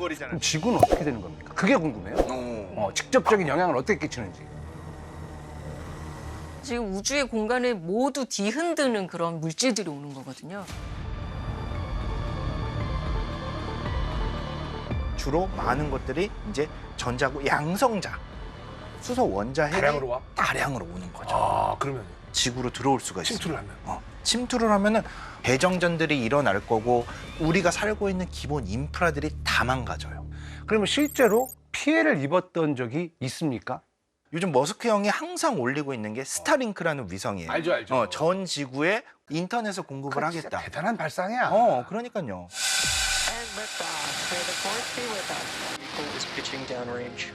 버리잖아요. 그럼 지구는 어떻게 되는 겁니까? 그게 궁금해요. 직접적인 영향을 어떻게 끼치는지. 지금 우주의 공간을 모두 뒤흔드는 그런 물질들이 오는 거거든요. 주로 많은 것들이 이제 전자고 양성자, 수소 원자 핵이 다량으로 와? 다량으로 오는 거죠. 아, 그러면 지구로 들어올 수가 있어요. 침투를 하면. 침투를 하면은 대정전들이 일어날 거고 우리가 살고 있는 기본 인프라들이 다 망가져요. 그러면 실제로 피해를 입었던 적이 있습니까? 요즘 머스크 형이 항상 올리고 있는 게 스타링크라는 위성이에요. 알죠. 전 지구에 인터넷을 공급을 하겠다. 대단한 발상이야. 그러니까요. And liftoff. May the force be with us. Miko is pitching downrange.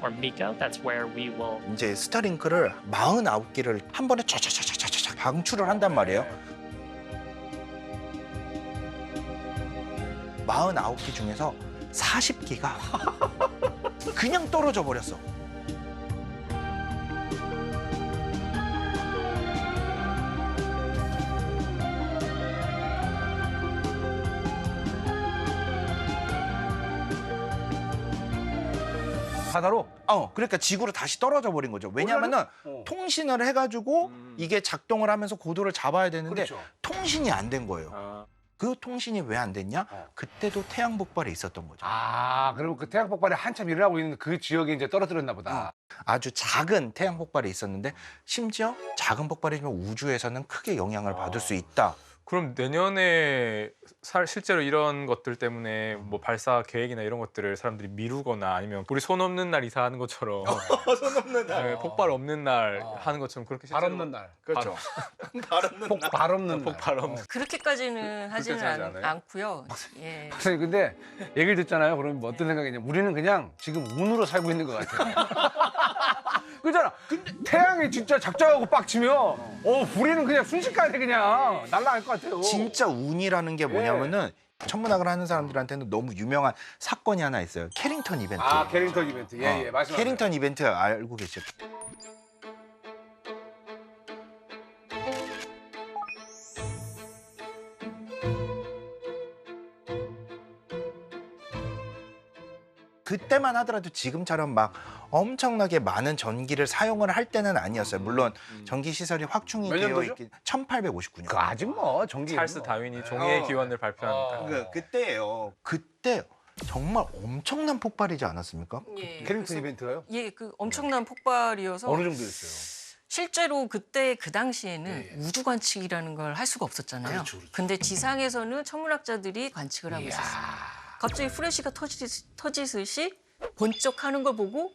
Or Miko, that's where we will 이제 스타링크를 49개를 한 번에 촤촤촤촤촤 방출을 한단 말이에요. 49개 중에서 40개가 그냥 떨어져 버렸어. 바다로? 그러니까 지구로 다시 떨어져 버린 거죠. 왜냐하면은 통신을 해가지고 이게 작동을 하면서 고도를 잡아야 되는데 그렇죠. 통신이 안 된 거예요. 그 통신이 왜 안 됐냐? 그때도 태양 폭발이 있었던 거죠. 그러면 그 태양 폭발이 한참 일어나고 있는 그 지역에 이제 떨어뜨렸나 보다. 아주 작은 태양 폭발이 있었는데 심지어 작은 폭발이지만 우주에서는 크게 영향을 받을 수 있다. 그럼 내년에 실제로 이런 것들 때문에 뭐 발사 계획이나 이런 것들을 사람들이 미루거나 아니면 우리 손 없는 날 이사하는 것처럼 손 없는 네, 폭발 없는 날 하는 것처럼 그렇게 발 실제로 없는 날. 그렇죠. 발 없는 날. 발 없는 날. 폭발 없는 그렇게까지는 하지는 하지 않아요? 않고요. 예. 박사님, 근데 얘기를 듣잖아요. 그러면 뭐 어떤 생각이냐? 우리는 그냥 지금 운으로 살고 있는 것 같아요. 그렇잖아. 근데 태양이 진짜 작정하고 빡치면 우리는 그냥 순식간에 그냥 날아갈 것 같아요. 진짜 운이라는 게 뭐냐면은 천문학을 하는 사람들한테는 너무 유명한 사건이 하나 있어요. 캐링턴 이벤트. 캐링턴 이벤트. 예, 말씀하세요. 캐링턴 이벤트 알고 계시죠? 그때만 하더라도 지금처럼 막 엄청나게 많은 전기를 사용을 할 때는 아니었어요. 물론 전기 시설이 확충이 몇 되어 년도죠? 있긴 1859년. 그 아직 뭐 전기. 찰스 다윈이 종이의 기원을 발표합니다. 그때예요. 그때 정말 엄청난 폭발이지 않았습니까? 예. 캐링턴 그래서- 이벤트가요? 예, 그 엄청난 폭발이어서 어느 정도였어요? 실제로 그때 그 당시에는 우주 관측이라는 걸 할 수가 없었잖아요. 그렇죠. 근데 지상에서는 천문학자들이 관측을 하고 있었어요. 갑자기 플래시가 터지듯이 번쩍하는 걸 보고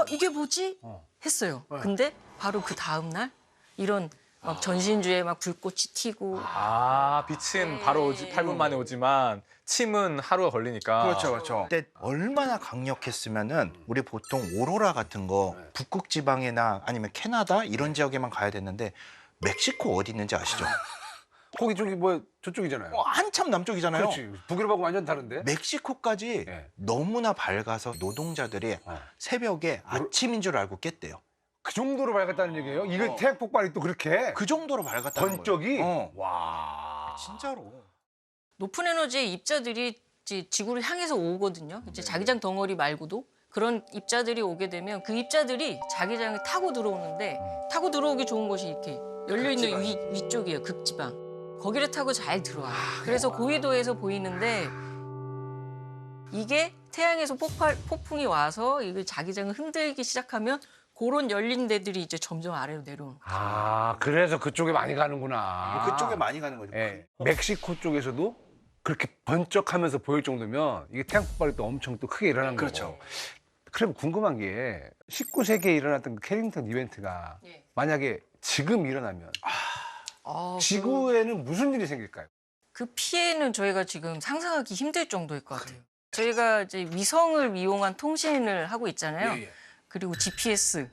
이게 뭐지? 했어요. 근데 바로 그 다음 날 이런 막 전신주에 막 불꽃이 튀고 빛은 바로 8분 만에 오지만 침은 하루가 걸리니까. 그렇죠. 그때 얼마나 강력했으면은 우리 보통 오로라 같은 거 북극 지방이나 아니면 캐나다 이런 지역에만 가야 되는데 멕시코 어디 있는지 아시죠? 거기 저기 뭐 저쪽이잖아요. 한참 남쪽이잖아요. 그렇지. 북유럽하고 완전 다른데. 멕시코까지 네. 너무나 밝아서 노동자들이 새벽에 아침인 줄 알고 깼대요. 그 정도로 밝았다는 얘기예요? 이거 태양 폭발이 또 그렇게 그 정도로 밝았다는 번쩍이? 거예요. 와. 진짜로. 높은 에너지의 입자들이 이제 지구를 향해서 오거든요. 이제 자기장 덩어리 말고도 그런 입자들이 오게 되면 그 입자들이 자기장을 타고 들어오는데 타고 들어오기 좋은 곳이 이렇게 열려 있는 위쪽이에요. 극지방. 거기를 타고 잘 들어와요. 그래서 고위도에서 보이는데 이게 태양에서 폭풍이 와서 이게 자기장을 흔들기 시작하면 그런 열린 데들이 이제 점점 아래로 내려오는 거예요. 그래서 그쪽에 많이 가는구나. 그쪽에 많이 가는 거죠. 예. 멕시코 쪽에서도 그렇게 번쩍하면서 보일 정도면 이게 태양 폭발이 또 엄청 또 크게 일어난 거고. 그렇죠. 그럼 궁금한 게 19세기에 일어났던 그 캐링턴 이벤트가 예. 만약에 지금 일어나면 지구에는 무슨 일이 생길까요? 그 피해는 저희가 지금 상상하기 힘들 정도일 것 같아요. 저희가 이제 위성을 이용한 통신을 하고 있잖아요. 그리고 GPS,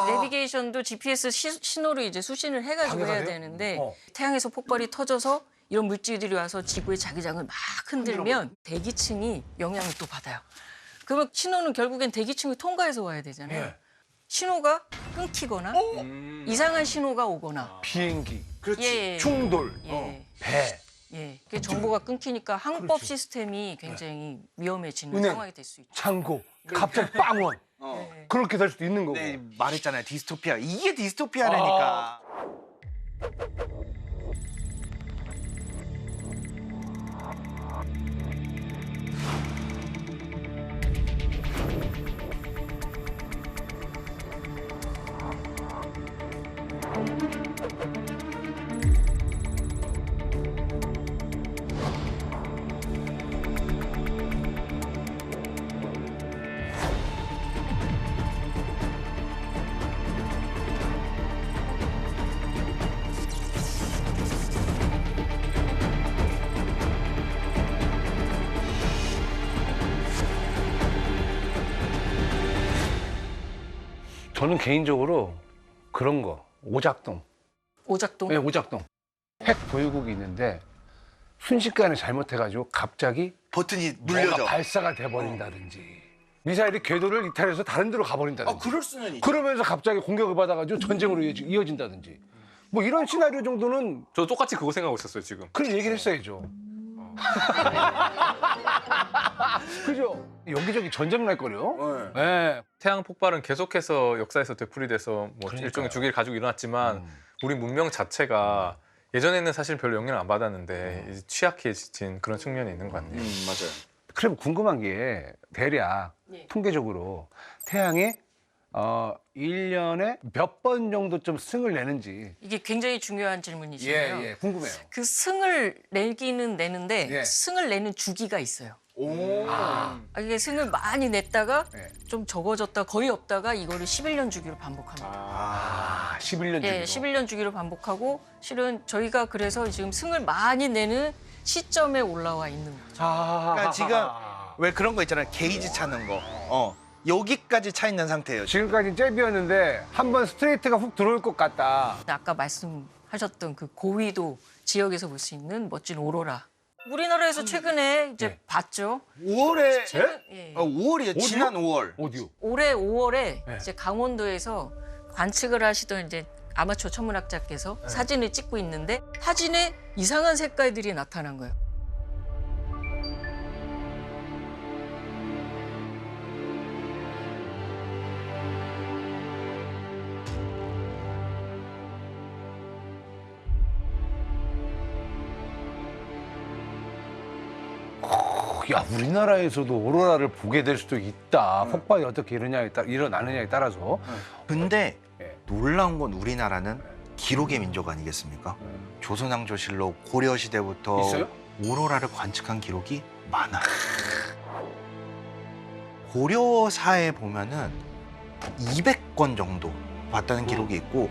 내비게이션도 GPS 신호를 이제 수신을 해가지고 해야 되는데 태양에서 폭발이 터져서 이런 물질들이 와서 지구의 자기장을 막 흔들면 대기층이 영향을 또 받아요. 그러면 신호는 결국엔 대기층을 통과해서 와야 되잖아요. 신호가 끊기거나 이상한 신호가 오거나 비행기, 예, 예. 충돌, 예. 배. 예, 그 정보가 끊기니까 항법 그렇지. 시스템이 굉장히 위험해지는 은행. 상황이 될 수 있죠. 창고 갑자기 빵원 네. 그렇게 될 수도 있는 거고. 네, 말했잖아요. 디스토피아. 이게 디스토피아라니까. 저는 개인적으로 그런 거 오작동. 오작동. 네, 오작동. 핵 보유국이 있는데 순식간에 잘못해가지고 갑자기 버튼이 뭐가 눌려져. 발사가 돼버린다든지 미사일이 궤도를 이탈해서 다른 데로 가버린다든지. 그럴 수는 있죠. 그러면서 갑자기 공격을 받아가지고 전쟁으로 이어진다든지. 뭐 이런 시나리오 정도는 저도 똑같이 그거 생각하고 있었어요 지금. 그런 얘기를 했어야죠. 그죠? 여기저기 전쟁 날 거요. 네. 태양 폭발은 계속해서 역사에서 되풀이돼서 뭐 그러니까요. 일종의 주기를 가지고 일어났지만 우리 문명 자체가 예전에는 사실 별로 영향을 안 받았는데 이제 취약해진 그런 측면이 있는 것 같네요. 맞아요. 그럼 궁금한 게 대략 예. 통계적으로 태양에 1년에 몇 번 정도 좀 승을 내는지. 이게 굉장히 중요한 질문이시네요. 궁금해요. 그 승을 내기는 내는데 예. 승을 내는 주기가 있어요. 오. 이게 승을 많이 냈다가 예. 좀 적어졌다 거의 없다가 이거를 11년 주기로 반복합니다. 11년 예, 주기로. 11년 주기로 반복하고 실은 저희가 그래서 지금 승을 많이 내는 시점에 올라와 있는 거죠. 그러니까 지금 왜 그런 거 있잖아요. 게이지 차는 거. 여기까지 차 있는 상태예요. 지금까지 잽이었는데 한 번 스트레이트가 훅 들어올 것 같다. 아까 말씀하셨던 그 고위도 지역에서 볼 수 있는 멋진 오로라. 우리나라에서 최근에 이제 네. 봤죠. 5월에 예. 5월이에요. 어디요? 지난 5월. 어디요? 올해 5월에 네. 이제 강원도에서 관측을 하시던 이제 아마추어 천문학자께서 사진을 찍고 있는데 사진에 이상한 색깔들이 나타난 거예요. 야, 우리나라에서도 오로라를 보게 될 수도 있다. 폭발이 어떻게 일어나느냐에 따라서. 근데 예. 놀라운 건 우리나라는 기록의 민족 아니겠습니까? 조선왕조실록 고려 시대부터 있어요? 오로라를 관측한 기록이 많아요. 고려사에 보면은 200건 정도 봤다는 기록이 있고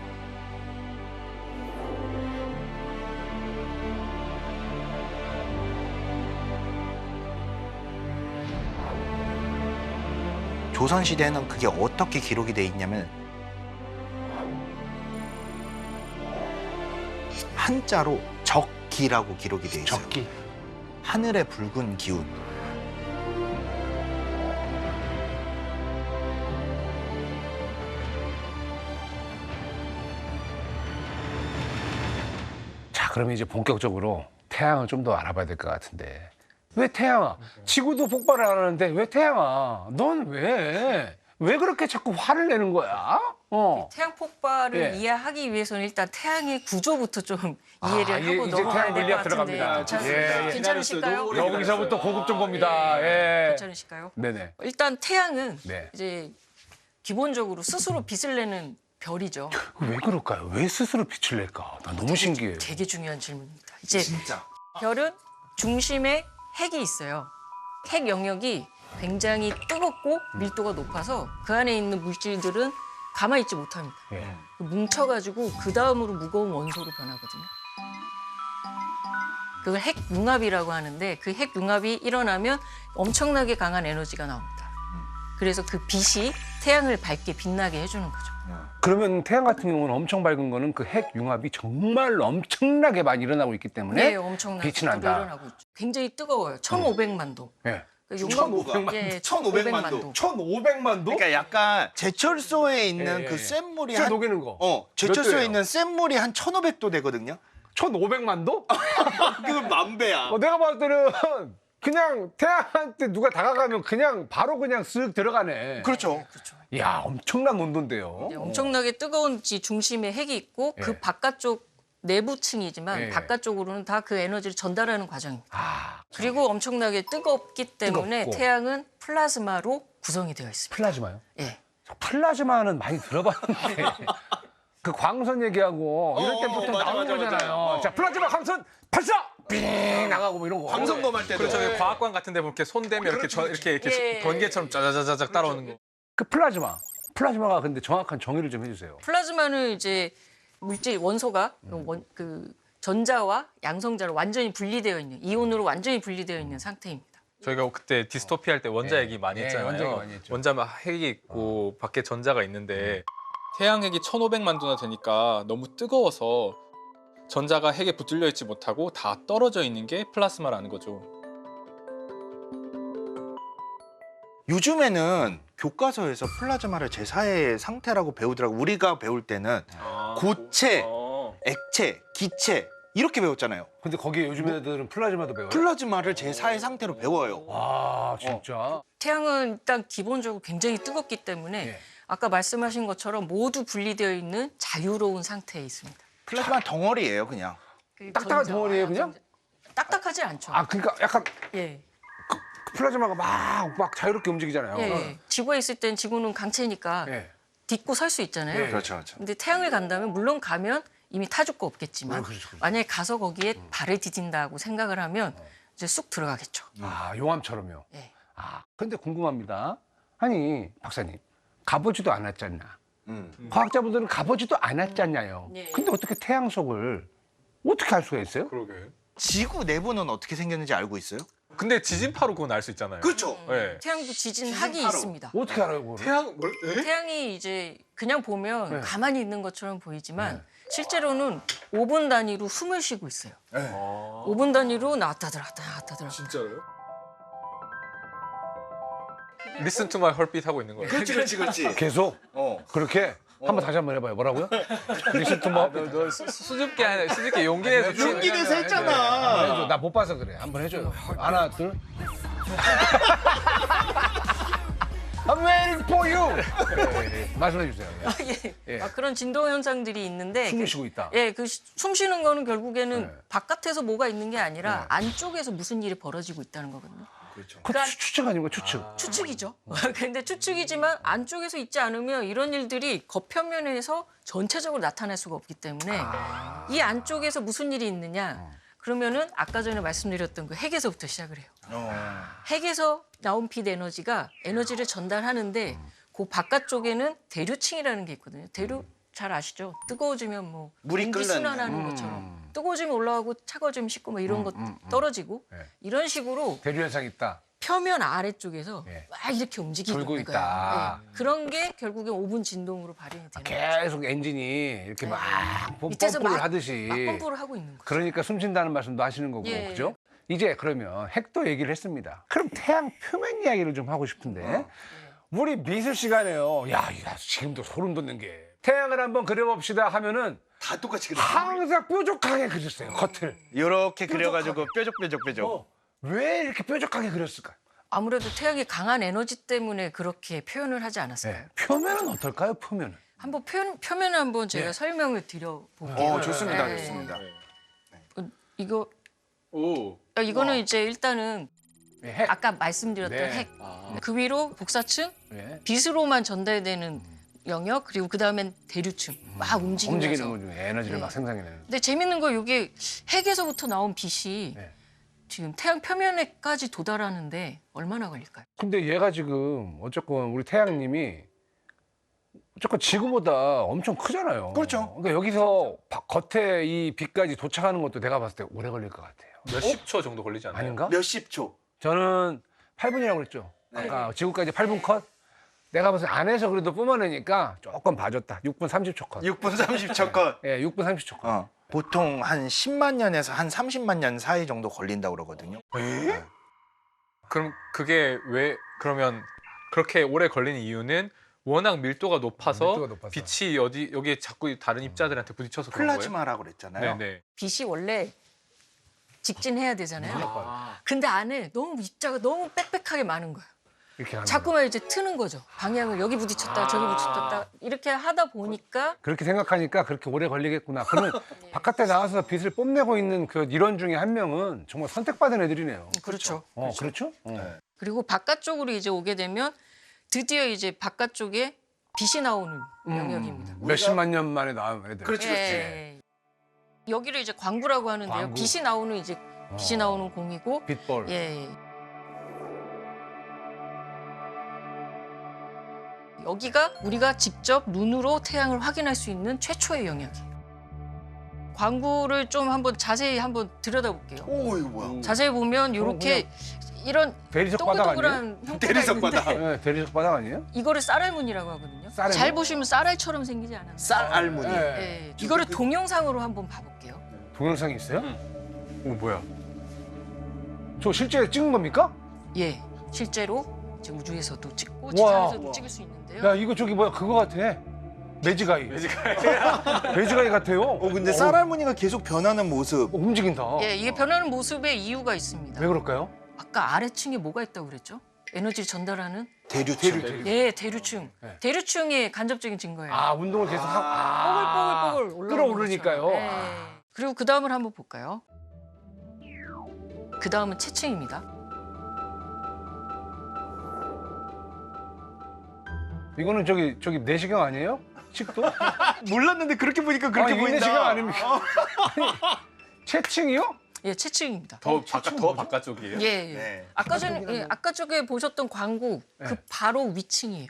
조선시대에는 그게 어떻게 기록이 돼 있냐면 한자로 적기라고 기록이 돼 있어요. 적기. 하늘의 붉은 기운. 자, 그러면 이제 본격적으로 태양을 좀 더 알아봐야 될 것 같은데. 왜 태양아? 지구도 폭발을 안 하는데 왜 태양아? 넌 왜? 왜 그렇게 자꾸 화를 내는 거야? 태양 폭발을 예. 이해하기 위해서는 일단 태양의 구조부터 좀 이해를 하고 이제 넘어가야 태양 될 것 물리학 같은데 들어갑니다. 괜찮- 예. 괜찮으실까요? 여기서부터 고급 정보입니다. 예. 괜찮으실까요? 네네. 일단 태양은 네. 이제 기본적으로 스스로 빛을 내는 별이죠. 왜 그럴까요? 왜 스스로 빛을 낼까? 나 너무 신기해요. 되게 중요한 질문입니다. 이제 진짜. 별은 중심에 핵이 있어요. 핵 영역이 굉장히 뜨겁고 밀도가 높아서 그 안에 있는 물질들은 가만히 있지 못합니다. 예. 뭉쳐가지고 그 다음으로 무거운 원소로 변하거든요. 그걸 핵융합이라고 하는데 그 핵융합이 일어나면 엄청나게 강한 에너지가 나옵니다. 그래서 그 빛이 태양을 밝게 빛나게 해주는 거죠. 그러면 태양 같은 경우는 엄청 밝은 거는 그 핵 융합이 정말 엄청나게 많이 일어나고 있기 때문에 네, 엄청나게 빛이 난다. 일어나고 있죠. 굉장히 뜨거워요. 1,500만 도. 예. 1,500만 예, 1,500만 도. 1,500만 도? 그러니까 약간 제철소에 있는 예, 그 예. 센 물이 저 한 녹이는 거. 제철소에 도예요? 있는 센 물이 한 1,500도 되거든요. 1,500만도? 그건 만배야. 내가 봤을 때는 그냥 태양한테 누가 다가가면 그냥 바로 그냥 쓱 들어가네. 그렇죠. 이야, 엄청난 온도인데요. 네, 엄청나게 뜨거운 중심에 핵이 있고 그 예. 바깥쪽 내부층이지만 예. 바깥쪽으로는 다 그 에너지를 전달하는 과정입니다. 아, 그리고 엄청나게 뜨겁기 때문에 뜨겁고. 태양은 플라즈마로 구성이 되어 있습니다. 플라즈마요? 예. 플라즈마는 많이 들어봤는데 그 광선 얘기하고 이럴 때 보통 맞아, 나오는 맞아, 거잖아요. 맞아. 자, 플라즈마 광선 발사! 삥 나가고 뭐 이런 거. 방송검할 때도. 그렇죠. 왜 과학관 같은 데 보면 이렇게 손 대면 이렇게 예. 번개처럼 짜자자자작 따라오는 거. 그 플라즈마가 근데 정확한 정의를 좀 해주세요. 플라즈마는 이제 물질 원소가 그 전자와 양성자로 완전히 분리되어 있는 이온으로 완전히 분리되어 있는 상태입니다. 저희가 그때 디스토피 할 때 원자 예. 얘기 많이 예, 했잖아요. 원자 얘기 많이 했죠. 원자면 핵이 있고 밖에 전자가 있는데 태양핵이 1,500만 도나 되니까 너무 뜨거워서 전자가 핵에 붙들려 있지 못하고 다 떨어져 있는 게 플라스마라는 거죠. 요즘에는 교과서에서 플라즈마를 제4의 상태라고 배우더라고. 우리가 배울 때는 고체, 액체, 기체 이렇게 배웠잖아요. 근데 거기에 요즘 애들은 플라즈마도 배워요? 플라즈마를 제4의 상태로 배워요. 와, 진짜. 태양은 일단 기본적으로 굉장히 뜨겁기 때문에 예. 아까 말씀하신 것처럼 모두 분리되어 있는 자유로운 상태에 있습니다. 플라즈마 덩어리예요, 그냥. 그 딱딱한 전자와 덩어리예요, 그냥? 양성자. 딱딱하지 않죠. 아, 그러니까 약간 예. 플라즈마가 막 자유롭게 움직이잖아요. 예. 지구에 있을 땐 지구는 강체니까 예. 딛고 설 수 있잖아요. 예. 그렇죠, 그렇죠. 근데 태양을 간다면 물론 가면 이미 타 죽고 없겠지만 그렇죠, 그렇죠. 만약에 가서 거기에 발을 디딘다고 생각을 하면 이제 쑥 들어가겠죠. 아, 용암처럼요. 예. 아, 근데 궁금합니다. 아니, 박사님, 가보지도 않았잖냐. 음. 과학자분들은 가보지도 않았잖아요. 예. 근데 어떻게 태양 속을 어떻게 알 수가 있어요? 그러게. 지구 내부는 어떻게 생겼는지 알고 있어요? 근데 지진파로 그건 알 수 있잖아요. 그렇죠. 네. 태양도 지진학이 지진파로. 있습니다. 어떻게 알아요, 그거를? 태양 뭘? 태양이 이제 그냥 보면 네. 가만히 있는 것처럼 보이지만 실제로는 5분 단위로 숨을 쉬고 있어요. 네. 5분 단위로 나왔다 들어갔다 나왔다 들어갔다. 진짜로요? Listen to my heartbeat 하고 있는 거예요. 그렇지. 계속 어. 그렇게 다시 한번 해봐요. 뭐라고요? 리스트 뭐? 너 수줍게 용기 내서 치- 용기 내서 했잖아. 나 못 봐서 그래. 한번 해줘요. 하나, 둘. I'm waiting for you. 말씀해 주세요. 예. 예. 그런 진동 현상들이 있는데 숨을 쉬고 있다. 예, 그 숨 쉬는 거는 결국에는 네. 바깥에서 뭐가 있는 게 아니라 네. 안쪽에서 무슨 일이 벌어지고 있다는 거거든요. 그 그러니까- 추측 아닌가 추측. 추측이죠. 근데 추측이지만 안쪽에서 있지 않으면 이런 일들이 겉표면에서 전체적으로 나타날 수가 없기 때문에 이 안쪽에서 무슨 일이 있느냐? 그러면은 아까 전에 말씀드렸던 그 핵에서부터 시작을 해요. 핵에서 나온 빛 에너지가 에너지를 전달하는데 그 바깥쪽에는 대류층이라는 게 있거든요. 대류 잘 아시죠? 뜨거워지면 뭐 물이 공기 끓는. 순환하는 것처럼 뜨거워지면 올라가고 차가워지면 식고 뭐 이런 것 떨어지고 네. 이런 식으로 대류 현상 있다. 표면 아래쪽에서 예. 막 이렇게 움직이고 돌고 있는 있다. 거예요. 예. 그런 게 결국엔 5분 진동으로 발현이 되는 거예요. 계속 엔진이 이렇게 막 밑에서 펌프를 막- 하듯이. 막 펌프를 하고 있는 거예요. 그러니까 숨 쉰다는 말씀도 하시는 거고, 예. 그죠? 이제 그러면 핵도 얘기를 했습니다. 그럼 태양 표면 이야기를 좀 하고 싶은데, 우리 미술 시간에요. 야, 지금도 소름 돋는 게 태양을 한번 그려봅시다 하면은 다 똑같이 그려. 항상 뾰족하게 그렸어요, 겉을. 이렇게 그려가지고 뾰족뾰족. 왜 이렇게 뾰족하게 그렸을까요? 아무래도 태양의 강한 에너지 때문에 그렇게 표현을 하지 않았을까요? 네. 표면은 어떨까요, 표면은? 한번 표면을 한번 제가 네. 설명을 드려볼게요. 좋습니다. 네. 좋습니다. 이거 오. 이거는 이제 일단은 네, 핵. 아까 말씀드렸던 네. 핵. 그 위로 복사층, 네. 빛으로만 전달되는 영역, 그리고 그 다음엔 대류층 막 움직이면서. 움직이는 거 중에 에너지를 네. 막 생산해내는. 근데 재밌는 거 이게 핵에서부터 나온 빛이 네. 지금 태양 표면에까지 도달하는데 얼마나 걸릴까요? 근데 얘가 지금 어쨌건 우리 태양님이 어쨌건 지구보다 엄청 크잖아요. 그렇죠. 그러니까 여기서 겉에 이 빛까지 도착하는 것도 내가 봤을 때 오래 걸릴 것 같아요. 몇십 초 정도 걸리지 않나요? 아닌가? 몇십 초. 저는 8분이라고 그랬죠. 아까 지구까지 8분 컷. 내가 봤을 때 안에서 그래도 뿜어내니까 조금 봐줬다. 6분 30초 컷. 6분 30초 컷. 예, 6분 30초 컷. 보통 한 10만 년에서 한 30만 년 사이 정도 걸린다고 그러거든요. 그럼 그게 왜 그러면 그렇게 오래 걸리는 이유는 워낙 밀도가 높아서, 밀도가 높아서. 빛이 여기에 자꾸 다른 입자들한테 부딪혀서 그런 거예요? 플라즈마라고 그랬잖아요. 네네. 빛이 원래 직진해야 되잖아요. 아. 근데 안에 너무 입자가 너무 빽빽하게 많은 거예요. 이렇게 하는 거예요. 자꾸만 이제 트는 거죠. 방향을 여기 부딪혔다 저기 부딪혔다 이렇게 하다 보니까 그렇게 생각하니까 그렇게 오래 걸리겠구나. 그러면 바깥에 나와서 빛을 뽐내고 있는 그 일원 중에 한 명은 정말 선택받은 애들이네요. 그렇죠. 그렇죠? 그리고 바깥쪽으로 이제 오게 되면 드디어 이제 바깥쪽에 빛이 나오는 영역입니다. 몇십만 년 만에 나온 애들. 그렇지, 그렇지. 예. 여기를 이제 광구라고 하는데요. 광구. 빛이 나오는 이제 빛이 나오는 공이고 빛볼. 예. 여기가 우리가 직접 눈으로 태양을 확인할 수 있는 최초의 영역이에요. 광구를 좀 한번 자세히 한번 들여다볼게요. 오, 이거 뭐야? 자세히 보면 이렇게 이런 대리석 바닥 아니에요? 동글동글한 형태가 대리석 있는데 바닥. 네, 대리석 바닥 아니에요? 이거를 쌀알무늬라고 하거든요. 쌀알무? 잘 보시면 쌀알처럼 생기지 않아요? 쌀알무늬. 네. 예. 이거를 동영상으로 한번 봐볼게요. 동영상이 있어요? 오, 뭐야? 저 실제 찍은 겁니까? 예, 실제로 이제 우주에서도 찍고 우와. 지상에서도 찍을 수 있는데요. 야 이거 저기 뭐야 그거 같아. 매지가이. 매지가이 같아요. 근데 쌀알무늬가 계속 변하는 모습. 움직인다. 예, 이게 변하는 모습에 이유가 있습니다. 왜 그럴까요? 아까 아래층에 뭐가 있다고 그랬죠? 에너지를 전달하는 대류층. 예, 대류층. 네. 대류층의 간접적인 증거예요. 아 운동을 계속 하고 뽀글뽀글 올라오는 끌어오르니까요. 거죠. 예. 그리고 그 다음을 한번 볼까요? 그 다음은 체층입니다. 이거는 저기 내시경 아니에요? 식도? 몰랐는데 그렇게 보니까 그렇게 이게 보인다. 내시경 아닙니까? 아니, 체층이요? 예, 체층입니다. 더 바깥쪽이에요? 예, 예. 네. 아까 전에 아까 저게 보셨던 광구 그 바로 위층이에요.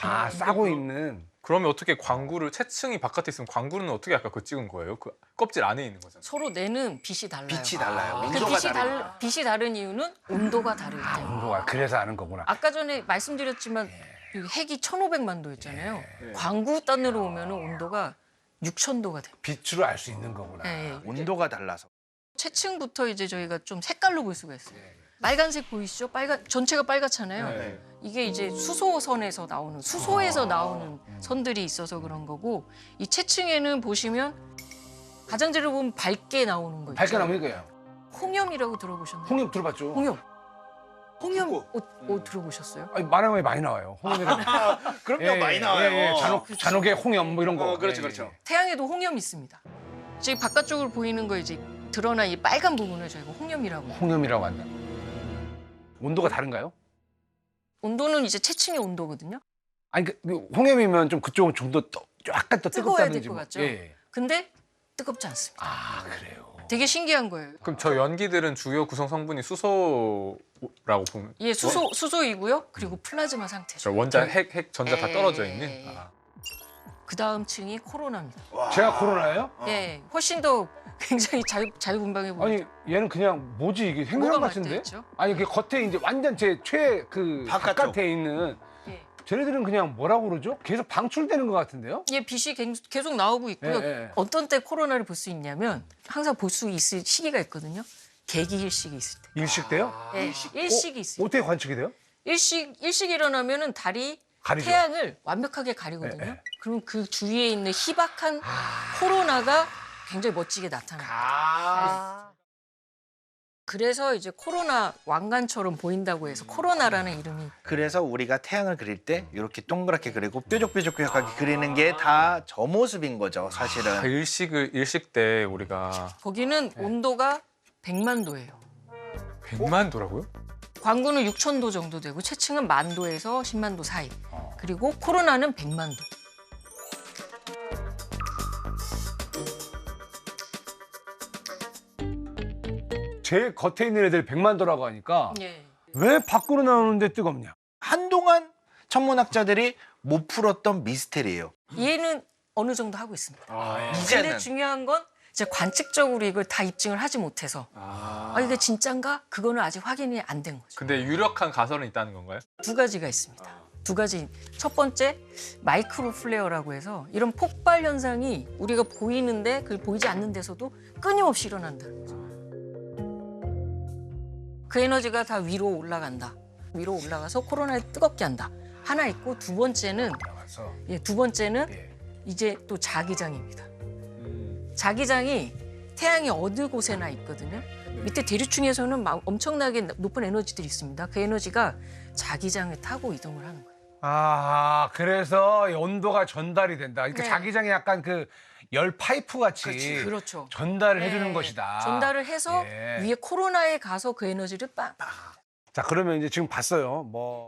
아 싸고 있는. 그러면 어떻게 광구를, 채층이 바깥에 있으면 광구는 어떻게 아까 그거 찍은 거예요? 그 껍질 안에 있는 거잖아요. 서로 내는 빛이 달라요. 빛이 달라요. 그 온도가 빛이 다르니까. 빛이 다른 이유는 온도가 다르기 때문에. 온도가 그래서 아는 거구나. 아까 전에 말씀드렸지만 이 핵이 1,500만 도였잖아요. 광구 단으로 오면 온도가 6,000도가 돼요. 빛으로 알 수 있는 거구나. 예, 예. 온도가 달라서. 채층부터 이제 저희가 좀 색깔로 볼 수가 있어요. 빨간색 보이시죠? 전체가 빨갛잖아요. 네. 이게 이제 수소선에서 나오는 수소에서 나오는 선들이 있어서 그런 거고 이 채층에는 보시면 가장자리로 보면 밝게 나오는 거 있죠. 밝게 나오는 거예요. 홍염이라고 들어보셨나요? 홍염 들어봤죠? 홍염 옷 들어보셨어요? 아니 만화에 많이 나와요. 홍염이라고. 그럼요, 많이 나와요. 잔혹의 홍염 뭐 이런 거. 그렇죠, 예, 그렇죠. 예. 태양에도 홍염이 있습니다. 지금 바깥쪽으로 보이는 거 이제 드러난 이 빨간 부분을 저희가 홍염이라고 해요. 홍염이라고 한다. 온도가 다른가요? 온도는 이제 채층의 온도거든요. 아니 그 홍염이면 좀 그쪽은 좀 더 약간 더 뜨거워야 뜨겁다든지 될것 뭐. 같죠? 예. 근데 뜨겁지 않습니다. 아 그래요. 되게 신기한 거예요. 그럼 저 연기들은 주요 구성 성분이 수소라고 보면 예, 수소이고요. 그리고 플라즈마 상태죠. 저 원자, 핵, 전자 다 떨어져 있는? 예. 아. 그 다음 층이 코로나입니다. 제가 코로나예요? 예, 훨씬 더 굉장히 자유분방해 보이죠. 아니 얘는 그냥 뭐지 이게 생선 뭐가 같은데? 맞대있죠? 아니 그 겉에 이제 완전 제 최 그 바깥쪽. 바깥에 있는 예. 쟤네들은 그냥 뭐라고 그러죠? 계속 방출되는 것 같은데요? 예, 빛이 계속 나오고 있고요. 예, 예. 어떤 때 코로나를 볼 수 있냐면 항상 볼 수 있을 시기가 있거든요. 개기일식이 있을 때. 일식 때요? 예, 일식이 있어요. 어떻게 관측이 돼요? 일식 일어나면은 달이 가리죠. 태양을 완벽하게 가리거든요. 예, 예. 그럼 그 주위에 있는 희박한 코로나가 굉장히 멋지게 나타납니다. 그래서 이제 코로나 왕관처럼 보인다고 해서 코로나라는 이름이 그래서 우리가 태양을 그릴 때 이렇게 동그랗게 그리고 뾰족뾰족하게 그리는 게 다 저 모습인 거죠, 사실은. 일식 때 우리가 거기는 온도가 100만 도예요. 100만 도라고요? 광구는 6,000도 정도 되고 채층은 10,000도에서 100,000도 사이. 그리고 코로나는 100만 도. 제 겉에 있는 애들 100만 도라고 하니까 예. 왜 밖으로 나오는데 뜨겁냐? 한동안 천문학자들이 못 풀었던 미스테리예요. 이해는 어느 정도 하고 있습니다. 근데 이제는. 중요한 건 이제 관측적으로 이걸 다 입증을 하지 못해서 이게 진짠가? 그거는 아직 확인이 안 된 거죠. 근데 유력한 가설은 있다는 건가요? 두 가지가 있습니다. 두 가지. 첫 번째 마이크로 플레어라고 해서 이런 폭발 현상이 우리가 보이는데 그걸 보이지 않는 데서도 끊임없이 일어난다는 거죠. 그 에너지가 다 위로 올라간다. 위로 올라가서 코로나를 뜨겁게 한다. 하나 있고 두 번째는 봤어. 예, 두 번째는 예. 이제 또 자기장입니다. 음. 자기장이 태양이 어느 곳에나 있거든요. 밑에 대류층에서는 막 엄청나게 높은 에너지들이 있습니다. 그 에너지가 자기장을 타고 이동을 하는 거예요. 아, 그래서 온도가 전달이 된다. 그러니까 네. 자기장이 약간 그 열 파이프 같이 그렇죠. 전달을 네. 해주는 것이다. 전달을 해서 예. 위에 코로나에 가서 그 에너지를 빵. 자, 그러면 이제 지금 봤어요. 뭐